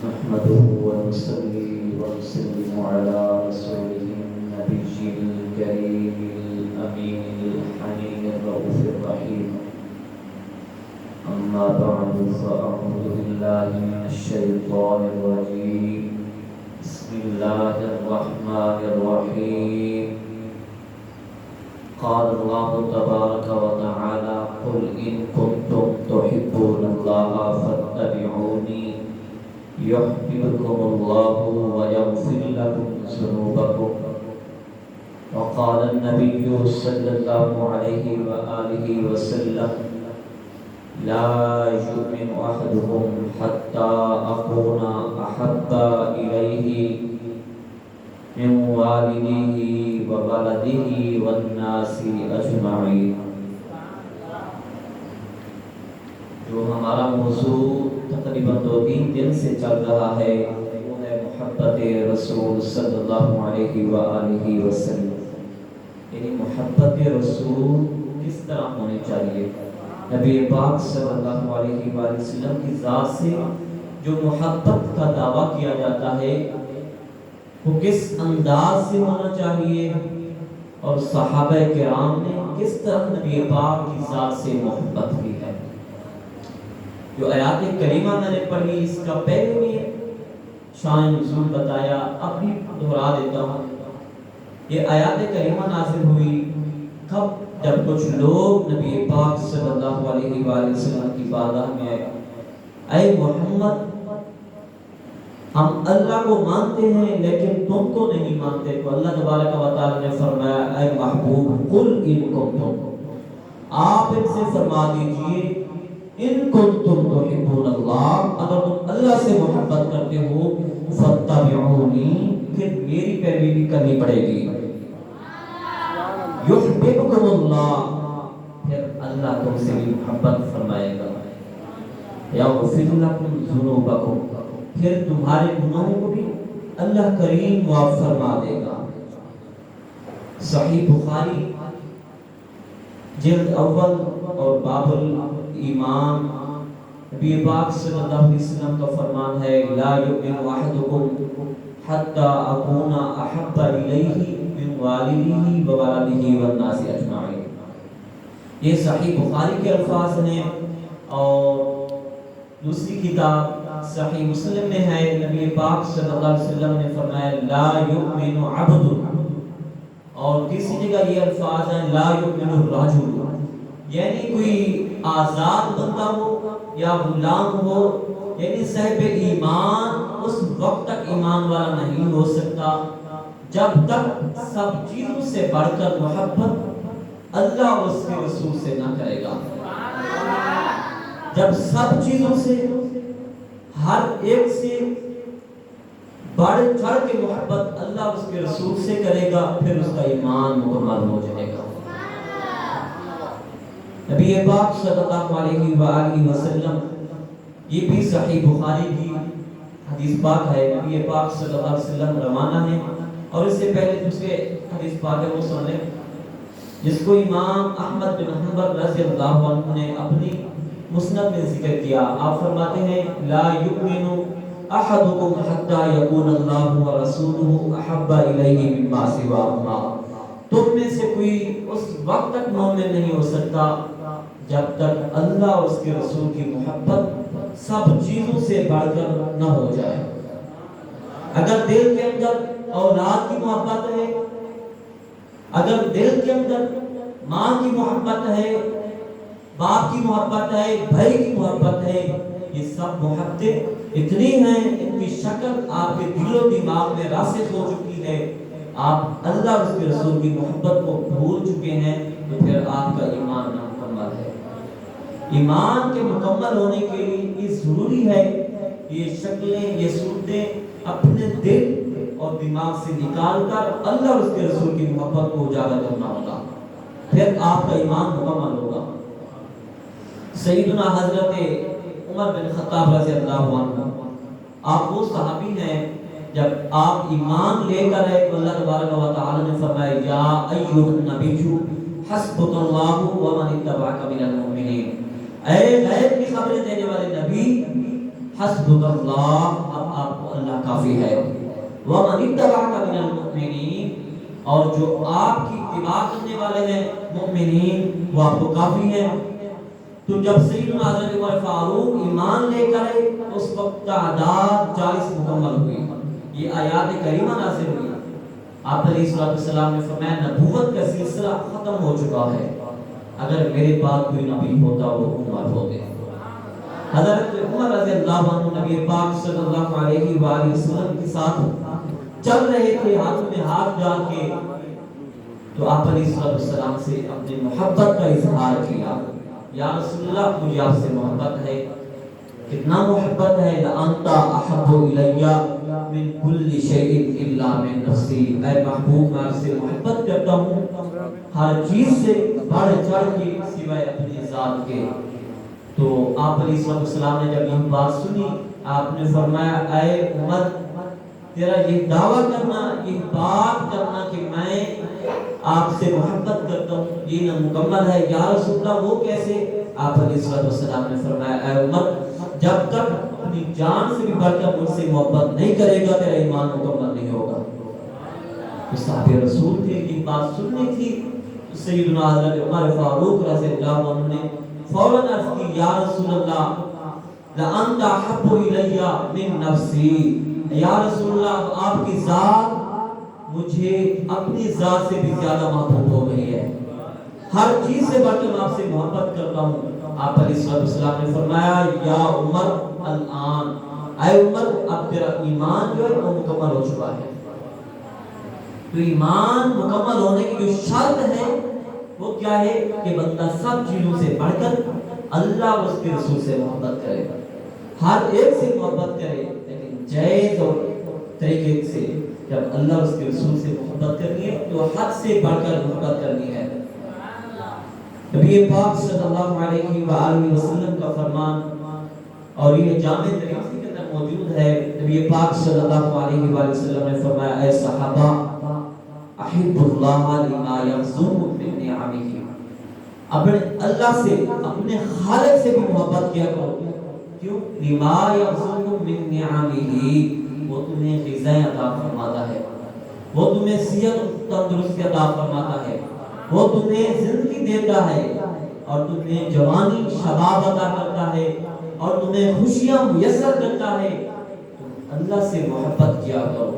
نحمده ونصلي ونسلم على رسوله النبي الكريم الأمين الحنين الرؤوف الرحيم. أما بعد فأعوذ بالله من الشيطان الرجيم. بسم الله الرحمن الرحيم. قال الله تبارك وتعالى: قل إن كنتم تحبون الله فاتبعوني يحببكم الله ويغفر لكم ذنوبكم. وقال النبي صلى الله عليه وآله وسلم: لا يؤمن أحدكم حتى أكون أحب إليه من والده وولده والناس أجمعين. جو ہمارا موضوع تقریباً 2-3 دن سے چل رہا ہے وہ ہے محبت رسول صلی اللہ علیہ وآلہ وسلم، یعنی محبت رسول کس طرح ہونی چاہیے. نبی پاک صلی اللہ علیہ وآلہ وسلم کی ذات سے جو محبت کا دعویٰ کیا جاتا ہے وہ کس انداز سے ہونا چاہیے، اور صحابہ کرام نے کس طرح نبی پاک کی ذات سے محبت کی ہے. جو آیات کریمہ میں نے پڑھی اس کا پہلے بھی شان نزول بتایا، اب بھی دہرا دیتا ہوں. یہ آیات کریمہ نازل ہوئی کب؟ جب کچھ لوگ نبی پاک صلی اللہ علیہ وآلہ وسلم کی بارگاہ میں آئے: اے محمد، ہم اللہ کو مانتے ہیں لیکن تم کو نہیں مانتے. تو اللہ تبارک و تعالی نے فرمایا: اے محبوب، قل ان کنتم، آپ ان سے فرما دیجئے ان کنتم تحبون اللہ، اگر تم اللہ سے محبت کرتے ہو، فاتبعونی، پھر میری پیروی کرنی پڑے گی. یحببکم اللہ، پھر اللہ تم سے بھی محبت فرمائے گا. یغفر لکم ذنوبکم، پھر تمہارے گناہوں کو بھی اللہ کریم معاف فرما دے گا. صحیح بخاری جلد اول اور باب الایمان، نبی پاک صلی اللہ علیہ وسلم کا فرمان ہے: لا یؤمن احدکم حتی اکون احب الیہ من والدہ وولدہ والناس اجمعین. یہ صحیح بخاری کے الفاظ ہیں. اور دوسری کتاب صحیح مسلم میں ہے، نبی پاک صلی اللہ علیہ وسلم نے فرمایا: لا یؤمن عبد، اور تیسری جگہ یہ الفاظ ہیں: لا یؤمن الرجل، یعنی کوئی آزاد بندہ ہو یا غلام ہو، یعنی صاحب ایمان اس وقت تک ایمان والا نہیں ہو سکتا جب تک سب چیزوں سے بڑھ کر محبت اللہ اور اس کے رسول سے نہ کرے گا. جب سب چیزوں سے، ہر ایک سے بڑھ چڑھ کے محبت اللہ اور اس کے رسول سے کرے گا، پھر اس کا ایمان مکمل ہو جائے گا. نبی پاک صلی اللہ علیہ وآلہ وسلم، یہ بھی صحیح بخاری کی حدیث پاک ہے، نبی پاک صلی اللہ علیہ وسلم روانہ ہیں. اور اس سے پہلے دوسرے حدیث پاک ہے وہ سن لیں، جس کو امام احمد بن حنبل رضی اللہ عنہ نے اپنی مسند میں ذکر کیا. آپ فرماتے ہیں: لا یؤمن احدکم حتی یکون اللہ ورسولہ احب الیہ مما سواہما، تم میں سے کوئی اس وقت تک مومن نہیں ہو سکتا جب تک اللہ اور اس کے رسول کی محبت سب چیزوں سے بڑھ کر نہ ہو جائے. اگر دل کے اندر اولاد کی محبت ہے، اگر دل کے اندر ماں کی محبت ہے، باپ کی محبت ہے، بھائی کی محبت ہے، یہ سب محبتیں اتنی ہیں، ان کی شکل آپ کے دل و دماغ میں راسخ ہو چکی ہے، آپ اللہ اور اس کے رسول کی محبت کو بھول چکے ہیں، تو پھر آپ کا ایمان نامکمل ہے. ایمان کے مکمل ہونے کے لیے یہ ضروری ہے یہ شکلیں، یہ صورتیں اپنے دل اور دماغ سے نکال کر اللہ اور اس کے رسول کی محبت کو اجاگر کرنا ہوگا، پھر آپ کا ایمان مکمل ہوگا. سیدنا حضرت عمر بن خطاب رضی اللہ عنہ، آپ وہ صحابی ہیں جب آپ ایمان لے کر آئے تو اللہ تبارک و تعالی نے فرمایا: یا ایھا النبی حسبک اللہ ومن اتبعک من المؤمنین، اے غیب کی خبریں دینے والے نبی، حسبک اللہ، اب آپ کو اللہ کافی ہے، ومن اتبعک من المؤمنین، اور جو آپ کی اتباع کرنے والے ہیں مؤمنین وہ آپ کو کافی ہے۔ تو جب سیدنا حضرت عمر فاروق ایمان لے کر اس وقت تعداد 40 مکمل ہوئی، یہ آیات کریمہ نازل ہوئی۔ آپ علیہ الصلوۃ والسلام نے فرمایا نبوت کا سلسلہ ختم ہو چکا ہے، اگر میرے بعد کوئی نبی ہوتا وہ عمر ہوتے۔ حضرت عمر رضی اللہ عنہ نبی پاک صلی اللہ علیہ وآلہ وسلم کے ساتھ چل رہے تھے ہاتھ میں ہاتھ ڈال کے، تو آپ علیہ الصلوۃ والسلام سے اپنی محبت کا اظہار کیا، یا رسول اللہ مجھے آپ سے محبت ہے۔ کتنا محبت ہے، لَأَنْتَ أَحَبُّ إِلَيَّ مِنْ كُلِّ شَيْءٍ إِلَّا مِنْ نَفْسِي، اے محبوب میں آپ سے محبت کرتا ہوں ہر چیز سے بڑھ چڑھ کے سوائے اپنی ذات کے۔ تو آپ علیہ الصلوۃ والسلام نے جب یہ بات سنی، آپ نے فرمایا اے عمر، تیرا یہ دعویٰ کرنا، یہ بات کرنا کہ میں آپ سے محبت کرتا ہوں، یہ نامکمل ہے۔ یا رسول اللہ وہ کیسے؟ آپ علیہ الصلوۃ والسلام نے فرمایا اے عمر، جب تک اپنی جان سے بھی بڑھ کر مجھ سے محبت نہیں کرے گا تیرا ایمان مکمل نہیں ہوگا۔ تو صحابہ رسول تھے، یہ بات سننی تھی۔ سیدنا حضرت عمر فاروق رضی اللہ عنہ نے فوراً عرض کی یا رسول اللہ لَأَنْتَ أَحَبُّ إِلَيَّ مِن نَفْسِي، یا رسول اللہ آپ کی ذات مجھے اپنی ذات سے بھی زیادہ محبوب ہو گئی ہے، ہر چیز سے بڑھ کر میں آپ سے محبت کرتا ہوں۔ آپ علیہ الصلوۃ والسلام نے فرمایا یا عمر الآن، اے عمر اب تیرا ایمان جو ہے وہ مکمل ہو چکا ہے۔ تو ایمان مکمل ہونے کی جو شرط ہے وہ کیا ہے کہ بندہ سب چیزوں سے بڑھ کر اللہ اور اس کے رسول سے محبت کرے، ہر ایک سے محبت کرے، لیکن جائز اور طریقے سے جب اللہ اور اس کے رسول سے محبت کرنی ہے تو حد سے بڑھ کر محبت کرنی ہے۔ نبی پاک صلی اللہ علیہ وآلہ وسلم کا فرمان، اور یہ جامع ترمذی کے اندر موجود ہے، نبی پاک صلی اللہ علیہ وآلہ وسلم نے فرمایا اے صحابہ احب اللہ لما یغزوہ من نعمہ، اپنے اللہ سے اپنے خالق سے بھی محبت کیا کرو، کیوں؟ لما یغزوہ من نعمہ، وہ تمہیں غذائیں عطا فرماتا ہے، وہ تمہیں صحت و تندرستی عطا فرماتا ہے، وہ تمہیں زندگی دیتا ہے، اور تمہیں جوانی شباب عطا کرتا ہے، اور تمہیں خوشیاں میسر کرتا ہے۔ تم اللہ سے محبت کیا کرو،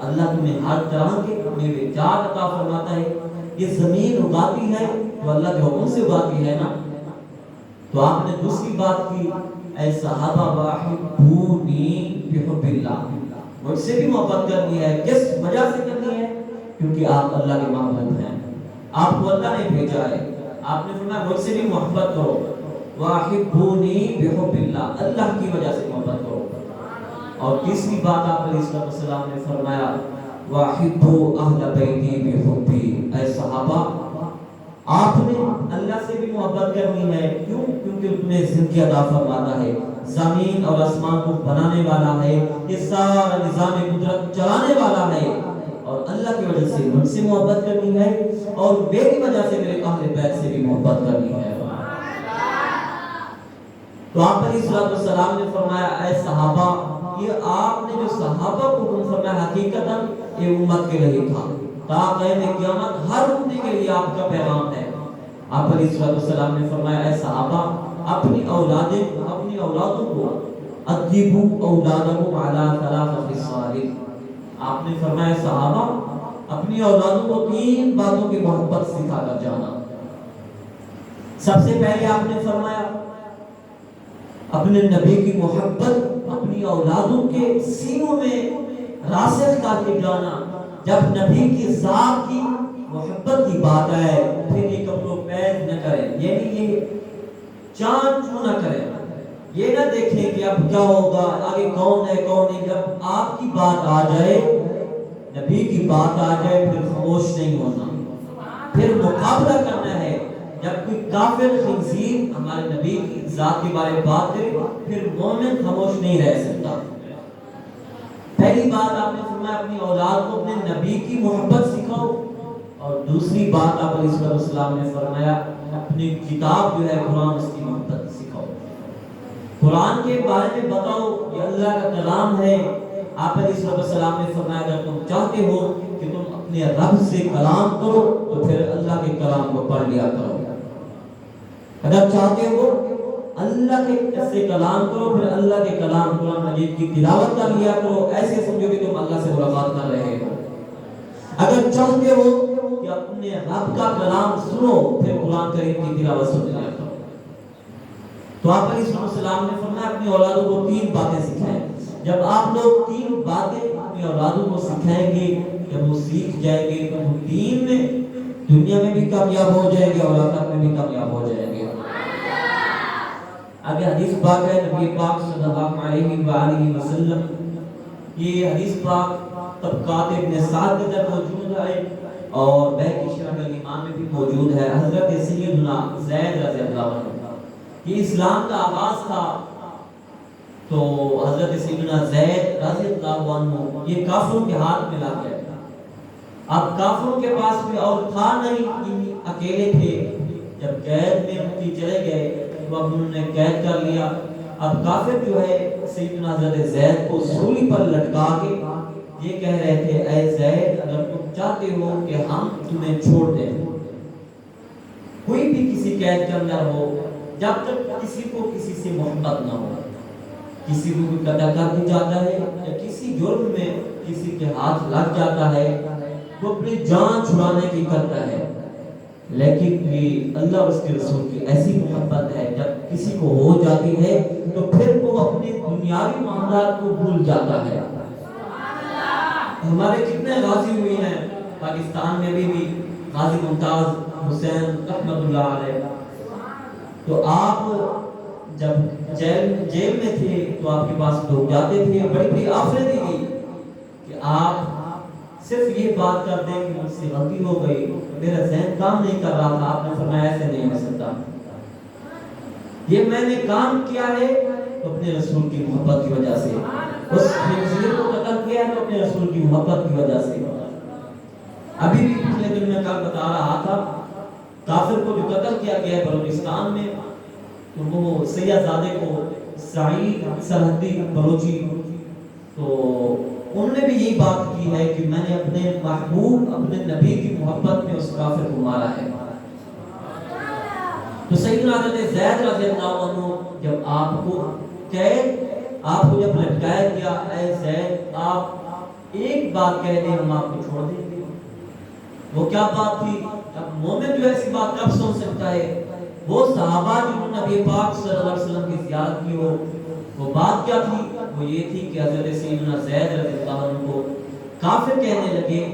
اللہ تمہیں ہر طرح کے میوے جات عطا فرماتا ہے۔ یہ زمین اگاتی ہے تو اللہ کے حکم سے اگاتی ہے نا۔ تو آپ نے دوسری بات کی اے صحابہ واحبونی بحب اللہ، مجھ سے بھی محبت کرنی ہے، کس وجہ سے کرنی ہے؟ کیونکہ آپ اللہ کے محبوب ہیں، آپ کو اللہ نے بھیجا ہے، آپ نے فرمایا مجھ سے بھی محبت کرو، واحبونی بحب اللہ، اللہ کی وجہ سے محبت کرو۔ اور تیسری بات آپ علیہ السلام نے فرمایا واحبوا اہل بیتی بحبی، اے صحابہ آپ نے اللہ سے بھی محبت کرنی ہے، کیوں؟ کیونکہ تمہیں زندگی عطا فرماتا ہے، زمین اور آسمان کو بنانے والا ہے، یہ سارا نظام قدرت چلانے والا ہے، اور اللہ کی وجہ سے مجھ سے محبت کرنی ہے، اور میری وجہ سے میرے اہل بیت سے بھی محبت کرنی ہے۔ تو آپ علیہ السلام نے فرمایا اے صحابہ، یہ آپ نے جو صحابہ کو حکم فرمایا حقیقتاً یہ امت کے لیے تھا، تا قیام قیامت ہر امتی کے لیے آپ کا پیغام ہے۔ آپ علیہ السلام نے فرمایا اے صحابہ اپنی اولادوں کو ادبوا اولادکم علی ثلاث خصال، آپ نے فرمایا صحابہ اپنی اولادوں کو 3 باتوں کی محبت سکھا کر جانا۔ سب سے پہلے آپ نے فرمایا اپنے نبی کی محبت اپنی اولادوں کے سینوں میں راسخ کر کے جانا۔ جب نبی کی ذات کی محبت کی بات ہے پھر یہ کپڑوں پید نہ کریں، یعنی یہ چاند چو نہ کریں، یہ نہ دیکھیں کہ اب کیا ہوگا، آگے کون ہے کون نہیں۔ جب آپ کی بات آ جائے، نبی کی بات آ جائے، پھر خاموش نہیں ہونا، پھر مقابلہ کرنا ہے۔ جب کوئی کافر خنزیر ہمارے نبی کی ذات کے بارے میں بات کرے پھر مومن خاموش نہیں رہ سکتا۔ پہلی بات آپ نے فرمایا اپنی اولاد کو اپنے نبی کی محبت سکھاؤ، اور دوسری بات آپ علیہ السلام نے فرمایا اپنی کتاب جو ہے قرآن اس کی محبت سکھاؤ۔ قرآن کے بارے میں بتاؤ، یہ اللہ کا کلام ہے۔ آپ علیہ السلام نے فرمایا اگر تم چاہتے ہو کہ تم اپنے رب سے کلام کرو تو پھر اللہ کے کلام کو پڑھ لیا کرو۔ اگر چاہتے ہو اللہ کے سے کلام کرو، پھر اللہ کے کلام قرآن مجید کی تلاوت کر لیا کرو، ایسے سمجھو کہ تم اللہ سے ملاقات کر رہے ہو۔ اگر چاہتے ہو کہ اپنے رب کا کلام سنو، پھر قرآن کریم کی تلاوت سن لیا کرو۔ تو آپ علیہ السلام نے فرمایا اپنی اولادوں کو 3 باتیں سکھائیں۔ جب آپ لوگ 3 باتیں اپنی اولادوں کو سکھائیں گے، جب وہ سیکھ جائیں گے تو وہ دین میں دنیا میں بھی کامیاب ہو جائیں گے اور آخرت میں بھی کامیاب ہو جائیں گے۔ آگے حدیث پاک ہے نبی پاک صلی اللہ علیہ وآلہ وسلم، یہ حدیث پاک طبقات ابن سعد کے اندر موجود ہے اور بہقی شعب الایمان میں بھی موجود ہے۔ حضرت سیدنا زید رضی اللہ عنہ، یہ اسلام کا آغاز تھا تو حضرت سیدنا زید رضی اللہ عنہ یہ کافروں کے ہاتھ میں لا گیا۔ اب کافروں کے پاس بھی اور تھا نہیں، یہ اکیلے تھے۔ جب قید میں مفتی چلے گئے تو اب انہوں نے قید کر لیا۔ اب کافر جو ہے سیدنا حضرت زید کو سولی پر لٹکا کے یہ کہہ رہے تھے اے زید اگر تم چاہتے ہو کہ ہم تمہیں چھوڑ دیں، کوئی بھی کسی قید کے اندر ہو، جب تک کسی کو کسی سے محبت نہ ہو، کسی کو بھی قتل کر دی جاتا ہے یا کسی جرم میں کسی کے ہاتھ لگ جاتا ہے تو اپنی جان چھڑانے کی کرتا ہے، لیکن یہ اللہ اور اس کے رسول کی ایسی محبت ہے جب کسی کو ہو جاتی ہے تو پھر وہ اپنے دنیاوی معاملات کو بھول جاتا ہے۔ ہمارے کتنے غازی ہوئے ہیں پاکستان میں بھی غازی ممتاز حسین رحمۃ اللہ علیہ، تو آپ جب جیل میں تھے تو آپ کے پاس لوگ جاتے تھے، بڑی بڑی آفریں دی گئی کہ آپ صرف یہ بات کر دیں کہ مجھ سے غلطی ہو گئی، میرا ذہن کام نہیں کر رہا تھا۔ آپ نے فرمایا ایسے نہیں ہو سکتا، یہ میں نے کام کیا ہے تو اپنے رسول کی محبت کی وجہ سے، اس خنزیر کو قتل کیا ہے تو اپنے رسول کی محبت کی وجہ سے۔ ابھی بھی پچھلے دن میں کل بتا رہا تھا کافر کو جو قتل کیا گیا ہے بلوچستان میں، تو وہ سیاح زادے کو سعید سرحدی بلوچی، تو انہوں نے بھی یہی بات کی ہے کہ میں نے اپنے محبوب اپنے نبی کی محبت میں اس کافر کو مارا ہے۔ تو سیدنا حضرت زید رضی اللہ عنہ جب آپ کو جب لٹکایا گیا، اے زید آپ ایک بات کہہ دیں ہم آپ کو چھوڑ دیں گے۔ وہ کیا بات تھی؟ اب مومن جو ایسی بات کب سن سکتا ہے؟ وہ صحابہ جنہوں نے نبی پاک صلی اللہ علیہ وسلم کی زیارت کی ہو، وہ بات کیا تھی؟ وہ یہ تھی کہ حضرت سیدنا زید رضی اللہ عنہ کو کافر کہنے لگے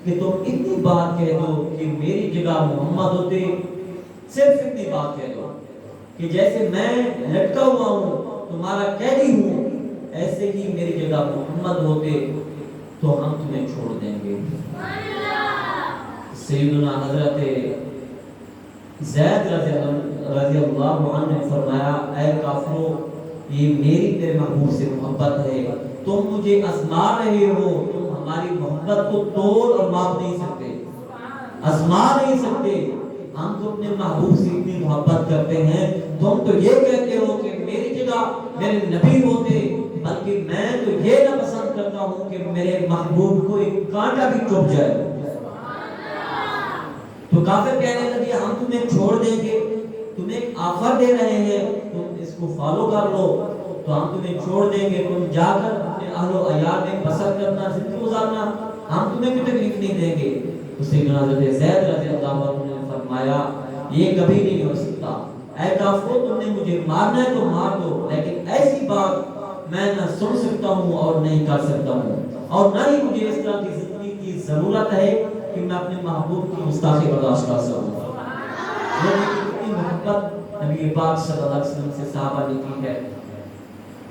کہ تم اتنی بات کہہ دو کہ میری جگہ محمد ہوتے، صرف اتنی بات کہہ دو کہ جیسے میں لٹکا ہوا ہوں تمہارا قیدی ہوں، ایسے ہی میری جگہ محمد ہوتے تو ہم تمہیں چھوڑ دیں گے۔ سیدنا حضرت زید رضی اللہ عنہ نے فرمایا اے کافرو، یہ میری تیرے محبوب سے محبت ہے، تم مجھے آزما رہے ہو، تم ہماری محبت کو توڑ اور ماپ نہیں سکتے، آزما نہیں سکتے۔ ہم تو اپنے محبوب سے اتنی محبت کرتے ہیں، تم تو یہ کہتے ہو کہ میری جگہ میرے نبی ہوتے، بلکہ میں تو یہ نہ پسند کرتا ہوں کہ میرے محبوب کو ایک کانٹا بھی چبھ جائے۔ تو کافر کہنے لگے ہم تمہیں چھوڑ دیں گے، تمہیں ایک آفر دے رہے ہیں، تم اس کو فالو کر لو تو ہم تمہیں چھوڑ دیں گے، تم جا کر اپنے اہل و عیال میں بسر کرنا، زندگی گزارنا، ہم تمہیں کوئی تکلیف نہیں دیں گے۔ تو سیدنا حضرت زید رضی اللہ عنہ نے فرمایا یہ کبھی نہیں ہو سکتا، اے کافرو تم نے مجھے مارنا ہے تو مار دو، لیکن ایسی بات میں نہ سن سکتا ہوں اور نہیں کر سکتا ہوں، اور نہ ہی مجھے اس طرح کی زندگی کی ضرورت ہے کہ میں اپنے محبوب کی گستاخی برداشت کر سکوں۔ کتنی محبت نبی پاک صلی اللہ علیہ وسلم سے صحابہ نے کی ہے۔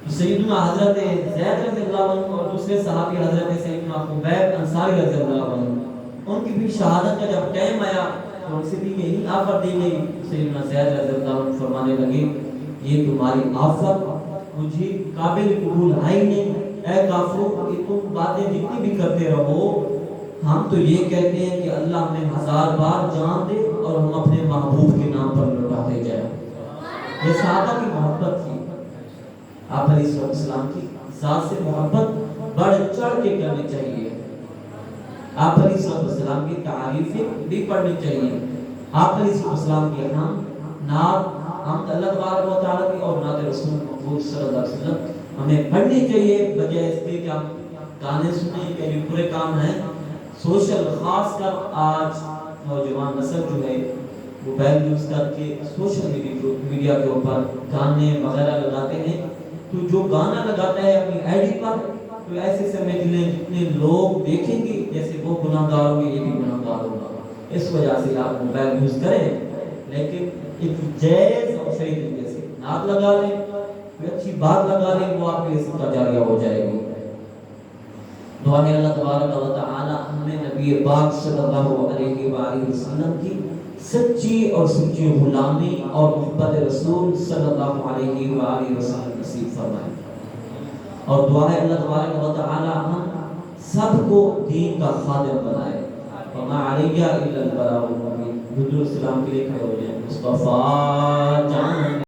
تو سیدنا حضرت زید رضی اللہ عنہ اور دوسرے صحابی حضرت سیدنا خبیب انصاری رضی اللہ عنہ، ان کی بھی شہادت کا جب ٹائم آیا تو ان سے بھی یہی آفر دی گئی۔ سیدنا زید رضی اللہ عنہ فرمانے لگے یہ تمہاری آفر مجھے قابل قبول ہے ہی نہیں، اے کافروں کہ تم باتیں جتنی بھی کرتے رہو، ہم تو یہ کہتے ہیں کہ اللہ ہمیں 1000 بار جان دے اور ہم اپنے محبوب کے نام پر لٹاتے جائیں۔ یہ صحابہ کی محبت تھی۔ آپ علیہ السلام کی ذات سے محبت بڑھ چڑھ کے کرنی چاہیے، آپ علیہ السلام کی تعریفیں بھی پڑھنی چاہیے، آپ علیہ السلام کے نعت حمد اللہ تبارک و تعالیٰ کی اور نعت رسول محمود صلی اللہ علیہ وسلم ہمیں پڑھنی چاہیے، بجائے اس کے کہ ہم گانے سنیں کہ یہ پورے کام ہیں سوشل، خاص کر آج نوجوان نسل جو ہے موبائل یوز کر کے سوشل میڈیا کے اوپر گانے وغیرہ لگاتے ہیں، تو جو گانا لگاتا ہے اپنی آئی ڈی پر تو ایسے سمجھ لیں جتنے لوگ دیکھیں گے جیسے وہ گناہ گار ہوں گے یہ بھی گناہ گار ہوگا، اس وجہ سے آپ موبائل یوز کریں لیکن ایک جائز اور صحیح طریقے سے نعت لگا لیں، کوئی اچھی بات لگا لیں، وہ آپ کے لیے صدقہ جاریہ ہو جائے گی۔ دعا ہے اللہ تبارک و تعالی ہمیں نبی پاک صلی اللہ علیہ وآلہ وسلم کی سچی اور سچی غلامی اور محبت رسول صلی اللہ علیہ وآلہ وسلم نصیب فرمائے، اور دعا ہے اللہ تبارک و تعالی ہم سب کو دین کا خادم بنائے۔ وما علیہ الا البلاغ المبین۔ حضور السلام کے لیے کھڑے ہو جائیں۔ مصطفیٰ جان